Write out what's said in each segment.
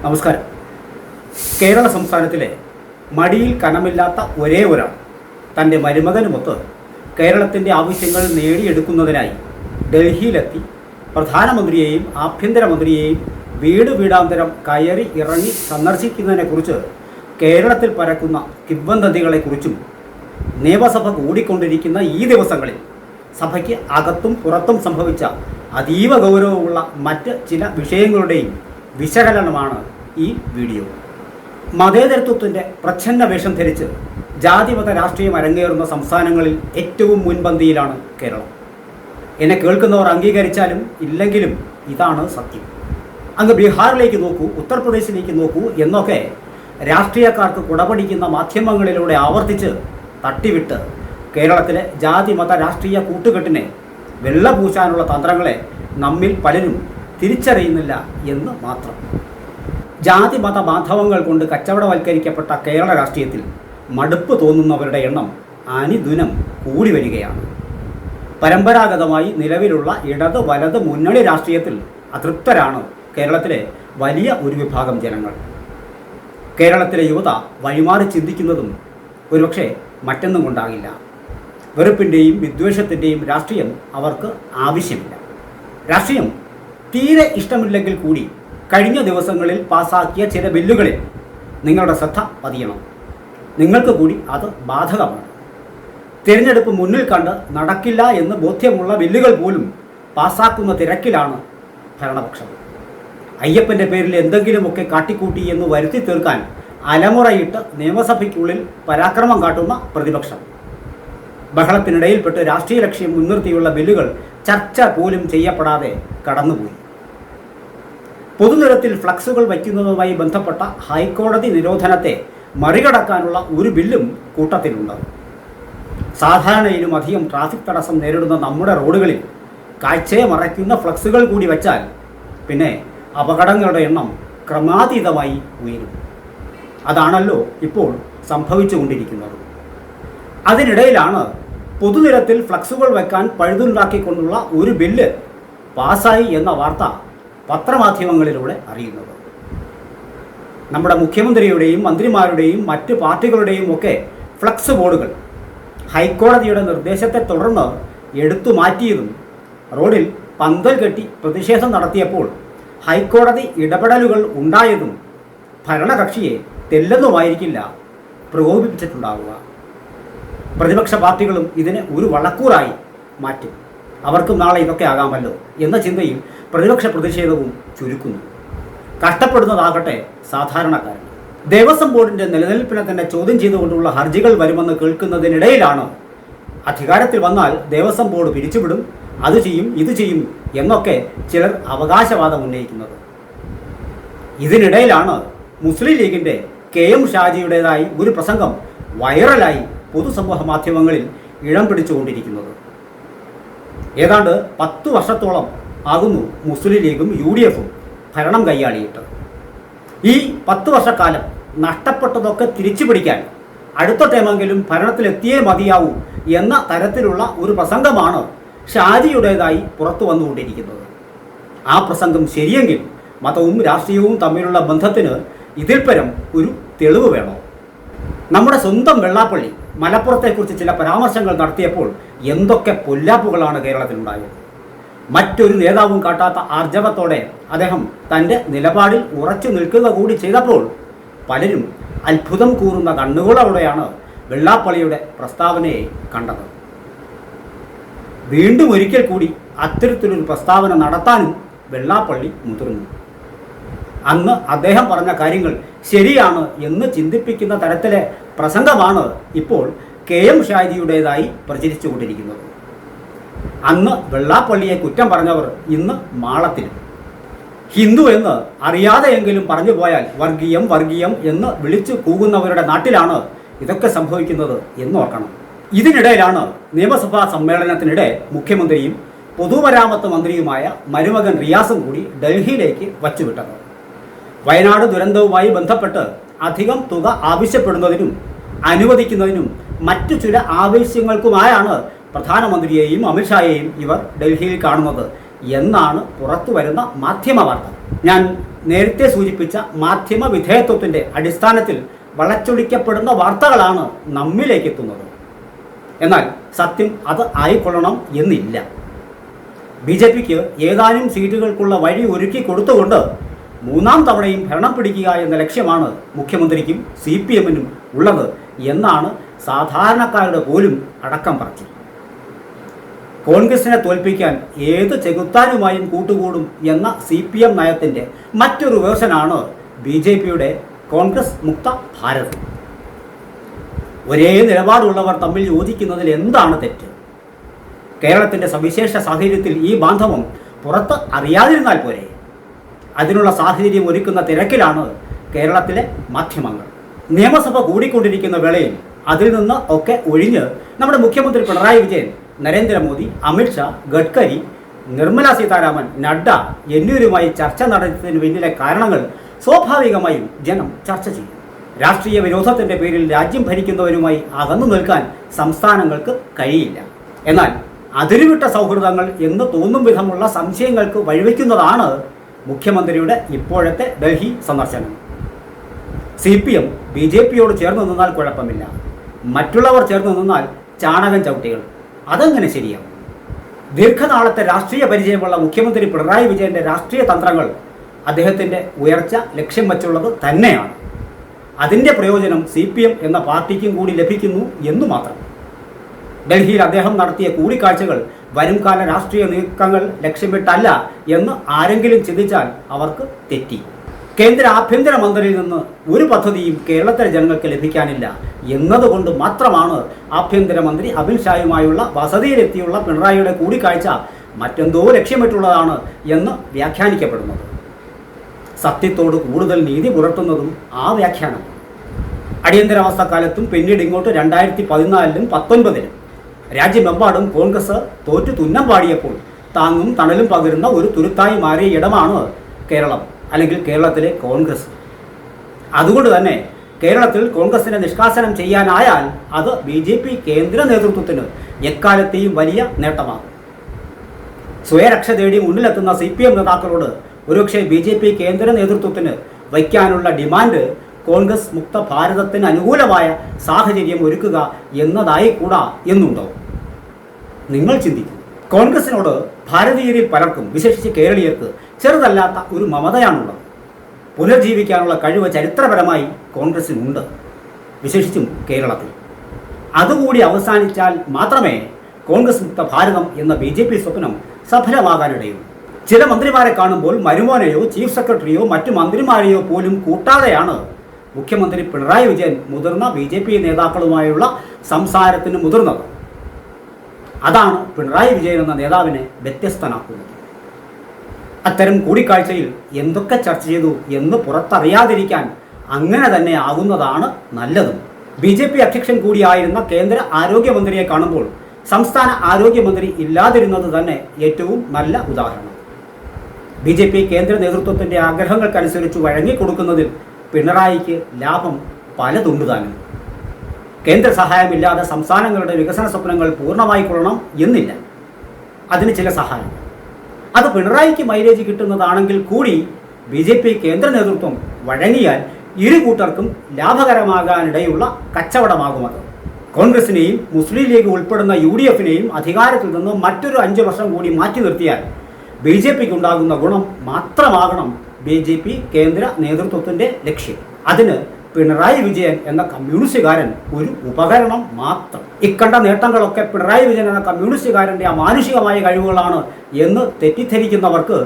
നമസ്കാരം. കേരള സംസ്ഥാനത്തിലെ മടിയിൽ കനമില്ലാത്ത ഒരേ ഒരാൾ തൻ്റെ മരുമകനുമൊത്ത് കേരളത്തിൻ്റെ ആവശ്യങ്ങൾ നേടിയെടുക്കുന്നതിനായി ഡൽഹിയിലെത്തി പ്രധാനമന്ത്രിയെയും ആഭ്യന്തരമന്ത്രിയെയും വീടാന്തരം കയറി ഇറങ്ങി സന്ദർശിക്കുന്നതിനെക്കുറിച്ച് കേരളത്തിൽ പരക്കുന്ന കിംവദന്തികളെക്കുറിച്ചും നിയമസഭ കൂടിക്കൊണ്ടിരിക്കുന്ന ഈ ദിവസങ്ങളിൽ സഭയ്ക്ക് അകത്തും പുറത്തും സംഭവിച്ച അതീവ ഗൗരവമുള്ള മറ്റ് ചില വിഷയങ്ങളുടെയും വിശകലനമാണ് ഈ വീഡിയോ. മതേതരത്വത്തിൻ്റെ പ്രച്ഛന്ന വേഷം ധരിച്ച് ജാതിമത രാഷ്ട്രീയം അരങ്ങേറുന്ന സംസ്ഥാനങ്ങളിൽ ഏറ്റവും മുൻപന്തിയിലാണ് കേരളം. എന്നെ കേൾക്കുന്നവർ അംഗീകരിച്ചാലും ഇല്ലെങ്കിലും ഇതാണ് സത്യം. അങ്ങ് ബീഹാറിലേക്ക് നോക്കൂ, ഉത്തർപ്രദേശിലേക്ക് നോക്കൂ എന്നൊക്കെ രാഷ്ട്രീയക്കാർക്ക് കുടപിടിക്കുന്ന മാധ്യമങ്ങളിലൂടെ ആവർത്തിച്ച് തട്ടിവിട്ട് കേരളത്തിലെ ജാതിമത രാഷ്ട്രീയ കൂട്ടുകെട്ടിനെ വെള്ളപൂശാനുള്ള തന്ത്രങ്ങളെ നമ്മിൽ പലരും തിരിച്ചറിയുന്നില്ല എന്ന് മാത്രം. ജാതിമത ബാന്ധവങ്ങൾ കൊണ്ട് കച്ചവടവൽക്കരിക്കപ്പെട്ട കേരള രാഷ്ട്രീയത്തിൽ മടുപ്പ് തോന്നുന്നവരുടെ എണ്ണം അനുദിനം കൂടി വരികയാണ്. പരമ്പരാഗതമായി നിലവിലുള്ള ഇടത് വലത് മുന്നണി രാഷ്ട്രീയത്തിൽ അതൃപ്തരാണ് കേരളത്തിലെ വലിയ ഒരു വിഭാഗം ജനങ്ങൾ. കേരളത്തിലെ യുവത വഴിമാറി ചിന്തിക്കുന്നതും ഒരുപക്ഷെ മറ്റൊന്നും കൊണ്ടാകില്ല. വെറുപ്പിൻ്റെയും വിദ്വേഷത്തിൻ്റെയും രാഷ്ട്രീയം അവർക്ക് ആവശ്യമില്ല. രാഷ്ട്രീയം തീരെ ഇഷ്ടമില്ലെങ്കിൽ കൂടി കഴിഞ്ഞ ദിവസങ്ങളിൽ പാസാക്കിയ ചില ബില്ലുകളിൽ നിങ്ങളുടെ ശ്രദ്ധ പതിയണം. നിങ്ങൾക്ക് കൂടി അത് ബാധകമാണ്. തിരഞ്ഞെടുപ്പ് മുന്നിൽ കണ്ട് നടക്കില്ല എന്ന് ബോധ്യമുള്ള ബില്ലുകൾ പോലും പാസാക്കുന്ന തിരക്കിലാണ് ഭരണപക്ഷം. അയ്യപ്പൻ്റെ പേരിൽ എന്തെങ്കിലുമൊക്കെ കാട്ടിക്കൂട്ടി എന്ന് വരുത്തി തീർക്കാൻ അലമുറയിട്ട് നിയമസഭയ്ക്കുള്ളിൽ പരാക്രമം കാട്ടുന്ന പ്രതിപക്ഷം. ബഹളത്തിനിടയിൽപ്പെട്ട് രാഷ്ട്രീയ ലക്ഷ്യം മുൻനിർത്തിയുള്ള ബില്ലുകൾ ചർച്ച പോലും ചെയ്യപ്പെടാതെ കടന്നുപോയി. പൊതുനിരത്തിൽ ഫ്ലക്സുകൾ വയ്ക്കുന്നതുമായി ബന്ധപ്പെട്ട ഹൈക്കോടതി നിരോധനത്തെ മറികടക്കാനുള്ള ഒരു ബില്ലും കൂട്ടത്തിലുണ്ട്. സാധാരണയിലും അധികം ട്രാഫിക് തടസ്സം നേരിടുന്ന നമ്മുടെ റോഡുകളിൽ കാഴ്ചയെ മറയ്ക്കുന്ന ഫ്ലക്സുകൾ കൂടി വച്ചാൽ പിന്നെ അപകടങ്ങളുടെ എണ്ണം ക്രമാതീതമായി ഉയരും. അതാണല്ലോ ഇപ്പോൾ സംഭവിച്ചുകൊണ്ടിരിക്കുന്നത്. അതിനിടയിലാണ് പൊതുനിരത്തിൽ ഫ്ലക്സുകൾ വെക്കാൻ പഴുതുണ്ടാക്കിക്കൊണ്ടുള്ള ഒരു ബില്ല് പാസ്സായി എന്ന വാർത്ത പത്രമാധ്യമങ്ങളിലൂടെ അറിയുന്നത്. നമ്മുടെ മുഖ്യമന്ത്രിയുടെയും മന്ത്രിമാരുടെയും മറ്റ് പാർട്ടികളുടെയും ഒക്കെ ഫ്ലക്സ് ബോർഡുകൾ ഹൈക്കോടതിയുടെ നിർദ്ദേശത്തെ തുടർന്ന് എടുത്തു മാറ്റിയതും റോഡിൽ പന്തൽ കെട്ടി പ്രതിഷേധം നടത്തിയപ്പോൾ ഹൈക്കോടതി ഇടപെടലുകൾ ഉണ്ടായതും ഭരണകക്ഷിയെ തെല്ലെന്നുമായിരിക്കില്ല പ്രകോപിപ്പിച്ചിട്ടുണ്ടാവുക. പ്രതിപക്ഷ പാർട്ടികളും ഇതിനെ ഒരു വളക്കൂറായി മാറ്റും. അവർക്കും നാളെ ഇതൊക്കെ ആകാമല്ലോ എന്ന ചിന്തയിൽ പ്രതിപക്ഷ പ്രതിഷേധവും ചുരുക്കുന്നു. കഷ്ടപ്പെടുന്നതാകട്ടെ സാധാരണക്കാരൻ. ദേവസ്വം ബോർഡിൻ്റെ നിലനിൽപ്പിനെ തന്നെ ചോദ്യം ചെയ്തുകൊണ്ടുള്ള ഹർജികൾ വരുമെന്ന് കേൾക്കുന്നതിനിടയിലാണ് അധികാരത്തിൽ വന്നാൽ ദേവസ്വം ബോർഡ് പിരിച്ചുവിടും, അത് ചെയ്യും ഇത് ചെയ്യും എന്നൊക്കെ ചിലർ അവകാശവാദം ഉന്നയിക്കുന്നത്. ഇതിനിടയിലാണ് മുസ്ലിം ലീഗിൻ്റെ KM ഷാജിയുടേതായി ഒരു പ്രസംഗം വൈറലായി പൊതുസമൂഹ മാധ്യമങ്ങളിൽ ഇടം പിടിച്ചുകൊണ്ടിരിക്കുന്നത്. ഏതാണ്ട് 10 വർഷത്തോളം ആകുന്നു മുസ്ലിം ലീഗും UDF-ഉം ഭരണം കൈയാളിയിട്ട്. ഈ 10 വർഷക്കാലം നഷ്ടപ്പെട്ടതൊക്കെ തിരിച്ചു പിടിക്കാൻ അടുത്ത ടൈമെങ്കിലും ഭരണത്തിലെത്തിയേ മതിയാവൂ എന്ന തരത്തിലുള്ള ഒരു പ്രസംഗമാണ് ഷാജിയുടേതായി പുറത്തു വന്നുകൊണ്ടിരിക്കുന്നത്. ആ പ്രസംഗം ശരിയെങ്കിൽ മതവും രാഷ്ട്രീയവും തമ്മിലുള്ള ബന്ധത്തിന് ഇതിൽ പരം ഒരു തെളിവ് വേണോ? നമ്മുടെ സ്വന്തം വെള്ളാപ്പള്ളി മലപ്പുറത്തെക്കുറിച്ച് ചില പരാമർശങ്ങൾ നടത്തിയപ്പോൾ എന്തൊക്കെ പൊല്ലാപ്പുകളാണ് കേരളത്തിലുണ്ടായത്. മറ്റൊരു നേതാവും കാട്ടാത്ത ആർജവത്തോടെ അദ്ദേഹം തൻ്റെ നിലപാടിൽ ഉറച്ചു നിൽക്കുക കൂടി ചെയ്തപ്പോൾ പലരും അത്ഭുതം കൂറുന്ന കണ്ണുകളോടെയാണ് വെള്ളാപ്പള്ളിയുടെ പ്രസ്താവനയെ കണ്ടത്. വീണ്ടും ഒരിക്കൽ കൂടി അത്തരത്തിലൊരു പ്രസ്താവന നടത്താനും വെള്ളാപ്പള്ളി മുതിർന്നു. അന്ന് അദ്ദേഹം പറഞ്ഞ കാര്യങ്ങൾ ശരിയാണ് എന്ന് ചിന്തിപ്പിക്കുന്ന തരത്തിലെ പ്രസംഗമാണ് ഇപ്പോൾ KM ഷാജിയുടേതായി പ്രചരിച്ചുകൊണ്ടിരിക്കുന്നത്. അന്ന് വെള്ളാപ്പള്ളിയെ കുറ്റം പറഞ്ഞവർ ഇന്ന് മാളത്തിലും. ഹിന്ദു എന്ന് അറിയാതെയെങ്കിലും പറഞ്ഞു പോയാൽ വർഗീയം വർഗീയം എന്ന് വിളിച്ചു കൂകുന്നവരുടെ നാട്ടിലാണ് ഇതൊക്കെ സംഭവിക്കുന്നത് എന്നോർക്കണം. ഇതിനിടയിലാണ് നിയമസഭാ സമ്മേളനത്തിനിടെ മുഖ്യമന്ത്രിയും പൊതുമരാമത്ത് മന്ത്രിയുമായ മരുമകൻ റിയാസും കൂടി ഡൽഹിയിലേക്ക് വച്ചുവിട്ടത്. വയനാട് ദുരന്തവുമായി ബന്ധപ്പെട്ട് അധികം തുക ആവശ്യപ്പെടുന്നതിനും അനുവദിക്കുന്നതിനും മറ്റു ചില ആവശ്യങ്ങൾക്കുമായാണ് പ്രധാനമന്ത്രിയെയും അമിത്ഷായെയും ഇവർ ഡൽഹിയിൽ കാണുന്നത് എന്നാണ് പുറത്തു വരുന്ന മാധ്യമ വാർത്ത. ഞാൻ നേരത്തെ സൂചിപ്പിച്ച മാധ്യമ വിധേയത്വത്തിൻ്റെ അടിസ്ഥാനത്തിൽ വളച്ചൊടിക്കപ്പെടുന്ന വാർത്തകളാണ് നമ്മിലേക്ക് എത്തുന്നത്. എന്നാൽ സത്യം അത് ആയിക്കൊള്ളണം എന്നില്ല. BJPക്ക് ഏതാനും സീറ്റുകൾക്കുള്ള വഴി ഒരുക്കി കൊടുത്തുകൊണ്ട് മൂന്നാം തവണയും ഭരണം പിടിക്കുക എന്ന ലക്ഷ്യമാണ് മുഖ്യമന്ത്രിക്കും CPMനും ഉള്ളത് എന്നാണ് സാധാരണക്കാരുടെ പോലും അടക്കം പറച്ചിൽ. കോൺഗ്രസിനെ തോൽപ്പിക്കാൻ ഏത് ചെകുത്താനുമായും കൂട്ടുകൂടും എന്ന CPM നയത്തിൻ്റെ മറ്റൊരു വേർഷനാണ് BJPയുടെ കോൺഗ്രസ് മുക്ത ഭാരത്. ഒരേ നിലപാടുള്ളവർ തമ്മിൽ യോജിക്കുന്നതിൽ എന്താണ് തെറ്റ്? കേരളത്തിൻ്റെ സവിശേഷ സാഹചര്യത്തിൽ ഈ ബാന്ധവം പുറത്ത് അറിയാതിരുന്നാൽ പോരെ? അതിനുള്ള സാഹചര്യം ഒരുക്കുന്ന തിരക്കിലാണ് കേരളത്തിലെ മാധ്യമങ്ങൾ. നിയമസഭ കൂടിക്കൊണ്ടിരിക്കുന്ന വേളയിൽ അതിൽ നിന്ന് ഒക്കെ ഒഴിഞ്ഞ് നമ്മുടെ മുഖ്യമന്ത്രി പിണറായി വിജയൻ, നരേന്ദ്രമോദി, അമിത്ഷാ, ഗഡ്കരി, നിർമ്മല സീതാരാമൻ, നഡ്ഡ എന്നിവരുമായി ചർച്ച നടത്തിയതിന് പിന്നിലെ കാരണങ്ങൾ സ്വാഭാവികമായും ജനം ചർച്ച ചെയ്യും. രാഷ്ട്രീയ വിരോധത്തിൻ്റെ പേരിൽ രാജ്യം ഭരിക്കുന്നവരുമായി അകന്നു നിൽക്കാൻ സംസ്ഥാനങ്ങൾക്ക് കഴിയില്ല. എന്നാൽ അതിരുവിട്ട സൗഹൃദങ്ങൾ എന്ന് തോന്നും വിധമുള്ള സംശയങ്ങൾക്ക് വഴിവെക്കുന്നതാണ് മുഖ്യമന്ത്രിയുടെ ഇപ്പോഴത്തെ ഡൽഹി സന്ദർശനം. CPM BJPയോട് ചേർന്ന് നിന്നാൽ കുഴപ്പമില്ല, മറ്റുള്ളവർ ചേർന്ന് നിന്നാൽ ചാണകം ചവിട്ടികൾ. അതെങ്ങനെ ശരിയാവും? ദീർഘനാളത്തെ രാഷ്ട്രീയ പരിചയമുള്ള മുഖ്യമന്ത്രി പിണറായി വിജയൻ്റെ രാഷ്ട്രീയ തന്ത്രങ്ങൾ അദ്ദേഹത്തിൻ്റെ ഉയർച്ച ലക്ഷ്യം വച്ചുള്ളത് തന്നെയാണ്. അതിൻ്റെ പ്രയോജനം CPM എന്ന പാർട്ടിക്കും കൂടി ലഭിക്കുന്നു എന്നു മാത്രം. ഡൽഹിയിൽ അദ്ദേഹം നടത്തിയ കൂടിക്കാഴ്ചകൾ വരുംകാല രാഷ്ട്രീയ നീക്കങ്ങൾ ലക്ഷ്യമിട്ടല്ല എന്ന് ആരെങ്കിലും ചിന്തിച്ചാൽ അവർക്ക് തെറ്റി. കേന്ദ്ര ആഭ്യന്തരമന്ത്രിയിൽ നിന്ന് ഒരു പദ്ധതിയും കേരളത്തിലെ ജനങ്ങൾക്ക് ലഭിക്കാനില്ല എന്നതുകൊണ്ട് മാത്രമാണ് ആഭ്യന്തരമന്ത്രി അമിത്ഷായുമായുള്ള വസതിയിലെത്തിയുള്ള പിണറായിയുടെ കൂടിക്കാഴ്ച മറ്റെന്തോ ലക്ഷ്യമിട്ടുള്ളതാണ് എന്ന് വ്യാഖ്യാനിക്കപ്പെടുന്നത്. സത്യത്തോട് കൂടുതൽ നീതി പുലർത്തുന്നതും ആ വ്യാഖ്യാനം. അടിയന്തരാവസ്ഥക്കാലത്തും പിന്നീട് ഇങ്ങോട്ട് 2014-ലും 2019-ലും രാജ്യമെമ്പാടും കോൺഗ്രസ് തോറ്റു തുന്നം പാടിയപ്പോൾ താങ്ങും തണലും പകരുന്ന ഒരു തുരുത്തായി മാറിയ ഇടമാണ് കേരളം, അല്ലെങ്കിൽ കേരളത്തിലെ കോൺഗ്രസ്. അതുകൊണ്ട് തന്നെ കേരളത്തിൽ കോൺഗ്രസിനെ നിഷ്കാസനം ചെയ്യാനായാൽ അത് BJP കേന്ദ്ര നേതൃത്വത്തിന് എക്കാലത്തെയും വലിയ നേട്ടമാകും. സ്വയരക്ഷ തേടി മുന്നിലെത്തുന്ന CPM നേതാക്കളോട് ഒരുപക്ഷെ BJP കേന്ദ്ര നേതൃത്വത്തിന് വയ്ക്കാനുള്ള ഡിമാൻഡ് കോൺഗ്രസ് മുക്ത ഭാരതത്തിന് അനുകൂലമായ സാഹചര്യം ഒരുക്കുക എന്നതായിക്കൂടാ എന്നുണ്ടോ? നിങ്ങൾ ചിന്തിക്കും. കോൺഗ്രസിനോട് ഭാരതീയരിൽ പലർക്കും, വിശേഷിച്ച് കേരളീയർക്ക്, ചെറുതല്ലാത്ത ഒരു മമതയാണുള്ളത്. പുനർജീവിക്കാനുള്ള കഴിവ് ചരിത്രപരമായി കോൺഗ്രസിനുണ്ട്, വിശേഷിച്ചും കേരളത്തിൽ. അതുകൂടി അവസാനിച്ചാൽ മാത്രമേ കോൺഗ്രസ് മുക്ത ഭാരതം എന്ന BJP സ്വപ്നം സഫലമാകാനിടയുള്ളൂ. ചില മന്ത്രിമാരെ കാണുമ്പോൾ മരുമോനെയോ ചീഫ് സെക്രട്ടറിയോ മറ്റു മന്ത്രിമാരെയോ പോലും കൂട്ടാതെയാണ് മുഖ്യമന്ത്രി പിണറായി വിജയൻ മുതിർന്ന BJP നേതാക്കളുമായുള്ള സംസാരത്തിന് മുതിർന്നത്. അതാണ് പിണറായി വിജയൻ എന്ന നേതാവിനെ വ്യത്യസ്തനാക്കുന്നത്. അത്തരം കൂടിക്കാഴ്ചയിൽ എന്തൊക്കെ ചർച്ച ചെയ്തു എന്ന് പുറത്തറിയാതിരിക്കാൻ അങ്ങനെ തന്നെ ആകുന്നതാണ് നല്ലതും. BJP അധ്യക്ഷൻ കൂടിയായിരുന്ന കേന്ദ്ര ആരോഗ്യമന്ത്രിയെ കാണുമ്പോൾ സംസ്ഥാന ആരോഗ്യമന്ത്രി ഇല്ലാതിരുന്നത് തന്നെ ഏറ്റവും നല്ല ഉദാഹരണം. BJP കേന്ദ്ര നേതൃത്വത്തിൻ്റെ ആഗ്രഹങ്ങൾക്കനുസരിച്ച് വഴങ്ങിക്കൊടുക്കുന്നതിൽ പിണറായിക്ക് ലാഭം പലതുണ്ട് താനും. കേന്ദ്ര സഹായമില്ലാതെ സംസ്ഥാനങ്ങളുടെ വികസന സ്വപ്നങ്ങൾ പൂർണ്ണമായി കൊള്ളണം എന്നില്ല. അതിന് ചില സഹായം, അത് പിണറായിക്ക് മൈലേജ് കിട്ടുന്നതാണെങ്കിൽ കൂടി BJP കേന്ദ്ര നേതൃത്വം വഴങ്ങിയാൽ ഇരു കൂട്ടർക്കും ലാഭകരമാകാനിടയുള്ള കച്ചവടമാകുമത്. കോൺഗ്രസിനെയും മുസ്ലിം ലീഗ് ഉൾപ്പെടുന്ന UDFനെയും അധികാരത്തിൽ നിന്ന് മറ്റൊരു 5 വർഷം കൂടി മാറ്റി നിർത്തിയാൽ BJPക്ക് ഉണ്ടാകുന്ന ഗുണം മാത്രമാകണം BJP കേന്ദ്ര നേതൃത്വത്തിൻ്റെ ലക്ഷ്യം. അതിന് പിണറായി വിജയൻ എന്ന കമ്മ്യൂണിസ്റ്റുകാരൻ ഒരു ഉപകരണം മാത്രം. ഇക്കണ്ട നേട്ടങ്ങളൊക്കെ പിണറായി വിജയൻ എന്ന കമ്മ്യൂണിസ്റ്റുകാരൻ്റെ അമാനുഷികമായ കഴിവുകളാണ് എന്ന് തെറ്റിദ്ധരിക്കുന്നവർക്ക്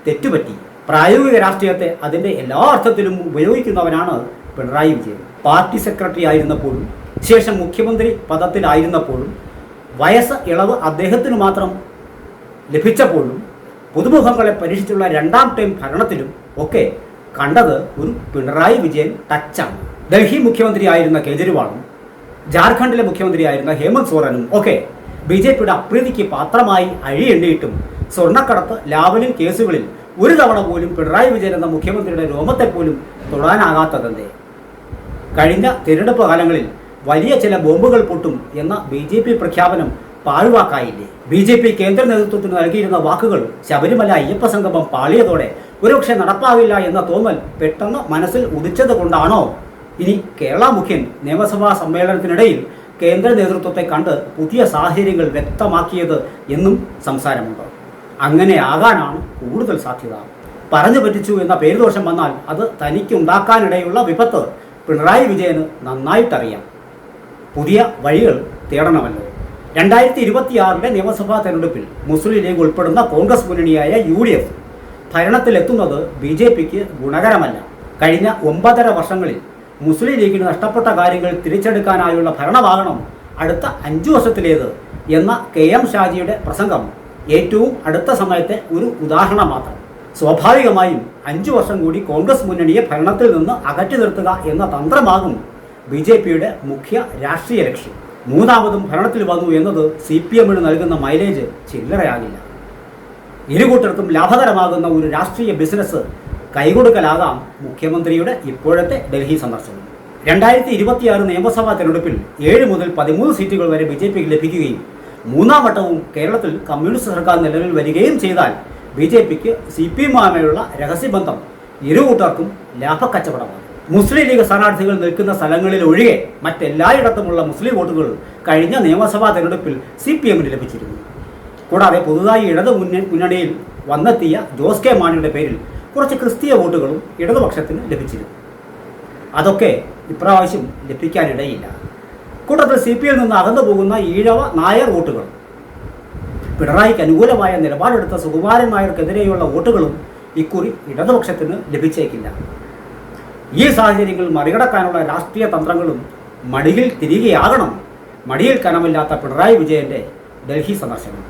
തെറ്റുപറ്റി. പ്രായോഗിക രാഷ്ട്രീയത്തെ അതിൻ്റെ എല്ലാ അർത്ഥത്തിലും ഉപയോഗിക്കുന്നവനാണ് പിണറായി വിജയൻ. പാർട്ടി സെക്രട്ടറി ആയിരുന്നപ്പോഴും ശേഷം മുഖ്യമന്ത്രി പദത്തിലായിരുന്നപ്പോഴും വയസ്സ് ഇളവ് അദ്ദേഹത്തിന് മാത്രം ലഭിച്ചപ്പോഴും പുതുമുഖങ്ങളെ പരീക്ഷിച്ചുള്ള 2ാം ടൈം ഭരണത്തിലും ഒക്കെ കണ്ടത് ഒരു പിണറായി വിജയൻ ടച്ചാണ്. ഡൽഹി മുഖ്യമന്ത്രിയായിരുന്ന കേജ്രിവാളും ജാർഖണ്ഡിലെ മുഖ്യമന്ത്രിയായിരുന്ന ഹേമന്ത് സോറനും ഒക്കെ BJPയുടെ അപ്രീതിക്ക് പാത്രമായി അഴിയെണ്ണിയിട്ടും സ്വർണ്ണക്കടത്ത്, ലാവലിൻ കേസുകളിൽ ഒരു തവണ പോലും പിണറായി വിജയൻ എന്ന മുഖ്യമന്ത്രിയുടെ രോമത്തെപ്പോലും തൊടാനാകാത്തതെന്തേ? കഴിഞ്ഞ തിരഞ്ഞെടുപ്പ് കാലങ്ങളിൽ വലിയ ചില ബോംബുകൾ പൊട്ടും എന്ന BJP പ്രഖ്യാപനം പാഴ്വാക്കായില്ലേ? BJP കേന്ദ്ര നേതൃത്വത്തിന് നൽകിയിരുന്ന വാക്കുകൾ ശബരിമല അയ്യപ്പ സംഗമം പാളിയതോടെ ഒരുപക്ഷെ നടപ്പാവില്ല എന്ന തോന്നൽ പെട്ടെന്ന് മനസ്സിൽ ഉദിച്ചത് കൊണ്ടാണോ ഇനി കേരള മുഖ്യൻ നിയമസഭാ സമ്മേളനത്തിനിടയിൽ കേന്ദ്ര നേതൃത്വത്തെ കണ്ട് പുതിയ സാഹചര്യങ്ങൾ വ്യക്തമാക്കിയത് എന്നും സംസാരമുണ്ട്. അങ്ങനെ ആകാനാണ് കൂടുതൽ സാധ്യത. പറഞ്ഞു പറ്റിച്ചു എന്ന പേരുദോഷം വന്നാൽ അത് തനിക്ക് ഉണ്ടാക്കാനിടയുള്ള വിപത്ത് പിണറായി വിജയന് നന്നായിട്ടറിയാം. പുതിയ വഴികൾ തേടണമല്ലോ. 2026 നിയമസഭാ തെരഞ്ഞെടുപ്പിൽ മുസ്ലിം ലീഗ് ഉൾപ്പെടുന്ന കോൺഗ്രസ് മുന്നണിയായ UDF ഭരണത്തിലെത്തുന്നത് BJPക്ക് ഗുണകരമല്ല. കഴിഞ്ഞ 9.5 വർഷങ്ങളിൽ മുസ്ലിം ലീഗിന് നഷ്ടപ്പെട്ട കാര്യങ്ങൾ തിരിച്ചെടുക്കാനായുള്ള ഭരണമാകണം അടുത്ത 5 വർഷത്തിലേത് എന്ന KM ഷാജിയുടെ പ്രസംഗം ഏറ്റവും അടുത്ത സമയത്തെ ഒരു ഉദാഹരണം മാത്രം. സ്വാഭാവികമായും 5 വർഷം കൂടി കോൺഗ്രസ് മുന്നണിയെ ഭരണത്തിൽ നിന്ന് അകറ്റി നിർത്തുക എന്ന തന്ത്രമാകും BJPയുടെ മുഖ്യ രാഷ്ട്രീയ ലക്ഷ്യം. മൂന്നാമതും ഭരണത്തിൽ വന്നു എന്നത് CPMന് നൽകുന്ന മൈലേജ് ചില്ലറയാകില്ല. ഇരുകൂട്ടർക്കും ലാഭകരമാകുന്ന ഒരു രാഷ്ട്രീയ ബിസിനസ് കൈകൊടുക്കലാകാം മുഖ്യമന്ത്രിയുടെ ഇപ്പോഴത്തെ ഡൽഹി സന്ദർശനം. 2026 നിയമസഭാ തെരഞ്ഞെടുപ്പിൽ 7 മുതൽ 13 സീറ്റുകൾ വരെ BJPക്ക് ലഭിക്കുകയും മൂന്നാം വട്ടവും കേരളത്തിൽ കമ്മ്യൂണിസ്റ്റ് സർക്കാർ നിലവിൽ വരികയും ചെയ്താൽ BJPക്ക് CPMുമായുള്ള രഹസ്യബന്ധം ഇരുകൂട്ടർക്കും ലാഭക്കച്ചവടമാണ്. മുസ്ലിം ലീഗ് സ്ഥാനാർത്ഥികൾ നിൽക്കുന്ന സ്ഥലങ്ങളിൽ ഒഴികെ മറ്റെല്ലായിടത്തുമുള്ള മുസ്ലിം വോട്ടുകൾ കഴിഞ്ഞ നിയമസഭാ തെരഞ്ഞെടുപ്പിൽ CPMന് ലഭിച്ചിരുന്നു. കൂടാതെ പുതുതായി ഇടതു മുന്നണിയിൽ വന്നെത്തിയ ജോസ് കെ മാണിയുടെ പേരിൽ കുറച്ച് ക്രിസ്തീയ വോട്ടുകളും ഇടതുപക്ഷത്തിന് ലഭിച്ചിരുന്നു. അതൊക്കെ ഇപ്രാവശ്യം ലഭിക്കാനിടയില്ല. കൂട്ടത്തിൽ CPM നിന്ന് അകന്നു പോകുന്ന ഈഴവ നായർ വോട്ടുകൾ, പിണറായിക്ക് അനുകൂലമായ നിലപാടെടുത്ത സുകുമാരൻ നായർക്കെതിരെയുള്ള വോട്ടുകളും ഇക്കുറി ഇടതുപക്ഷത്തിന് ലഭിച്ചേക്കില്ല. ഈ സാഹചര്യങ്ങൾ മറികടക്കാനുള്ള രാഷ്ട്രീയ തന്ത്രങ്ങളും മടിയിൽ തിരികെയാകണം മടിയിൽ കനമില്ലാത്ത പിണറായി വിജയന്റെ ഡൽഹി സന്ദർശനം.